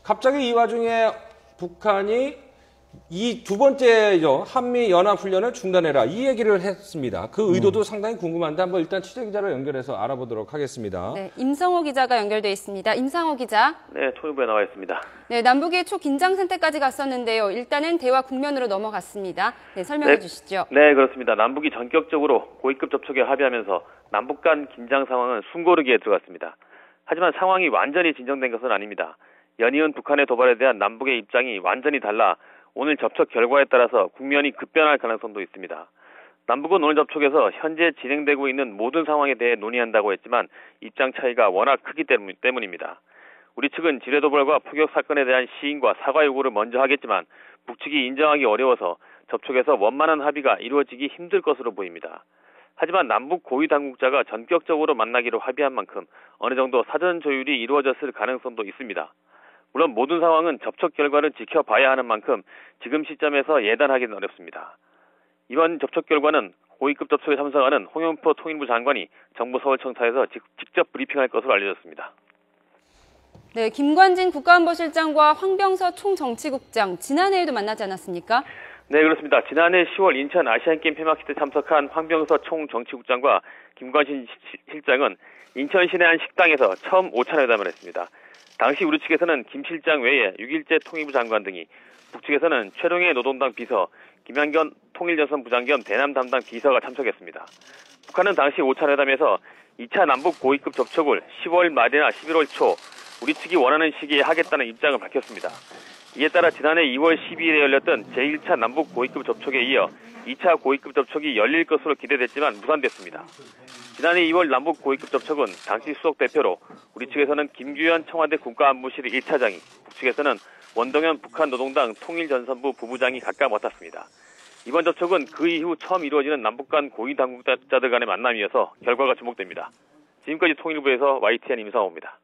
갑자기 이 와중에 북한이 이 두 번째죠. 한미 연합훈련을 중단해라. 이 얘기를 했습니다. 그 의도도 상당히 궁금한데 한번 일단 취재기자를 연결해서 알아보도록 하겠습니다. 네, 임성호 기자가 연결돼 있습니다. 임상호 기자. 네, 통일부에 나와 있습니다. 네, 남북이 초긴장 상태까지 갔었는데요. 일단은 대화 국면으로 넘어갔습니다. 네, 설명해 주시죠. 네, 그렇습니다. 남북이 전격적으로 고위급 접촉에 합의하면서 남북 간 긴장 상황은 숨고르기에 들어갔습니다. 하지만 상황이 완전히 진정된 것은 아닙니다. 연이은 북한의 도발에 대한 남북의 입장이 완전히 달라 오늘 접촉 결과에 따라서 국면이 급변할 가능성도 있습니다. 남북은 오늘 접촉에서 현재 진행되고 있는 모든 상황에 대해 논의한다고 했지만 입장 차이가 워낙 크기 때문입니다. 우리 측은 지뢰 도발과 포격 사건에 대한 시인과 사과 요구를 먼저 하겠지만 북측이 인정하기 어려워서 접촉에서 원만한 합의가 이루어지기 힘들 것으로 보입니다. 하지만 남북 고위 당국자가 전격적으로 만나기로 합의한 만큼 어느 정도 사전 조율이 이루어졌을 가능성도 있습니다. 물론 모든 상황은 접촉 결과를 지켜봐야 하는 만큼 지금 시점에서 예단하기는 어렵습니다. 이번 접촉 결과는 고위급 접촉에 참석하는 홍영표 통일부 장관이 정부 서울청사에서 직접 브리핑할 것으로 알려졌습니다. 네, 김관진 국가안보실장과 황병서 총정치국장 지난해에도 만나지 않았습니까? 네, 그렇습니다. 지난해 10월 인천 아시안게임 폐막식 때 참석한 황병서 총정치국장과 김관진 실장은 인천 시내 한 식당에서 처음 오찬회담을 했습니다. 당시 우리 측에서는 김 실장 외에 6일째 통일부 장관 등이, 북측에서는 최룡해 노동당 비서, 김양견 통일전선 부장 겸 대남 담당 비서가 참석했습니다. 북한은 당시 오찬회담에서 2차 남북 고위급 접촉을 10월 말이나 11월 초 우리 측이 원하는 시기에 하겠다는 입장을 밝혔습니다. 이에 따라 지난해 2월 12일에 열렸던 제1차 남북 고위급 접촉에 이어 2차 고위급 접촉이 열릴 것으로 기대됐지만 무산됐습니다. 지난해 2월 남북 고위급 접촉은 당시 수석 대표로 우리 측에서는 김규현 청와대 국가안보실 1차장이, 북측에서는 원동현 북한 노동당 통일전선부 부부장이 각각 맡았습니다. 이번 접촉은 그 이후 처음 이루어지는 남북 간 고위 당국자들 간의 만남이어서 결과가 주목됩니다. 지금까지 통일부에서 YTN 임상호입니다.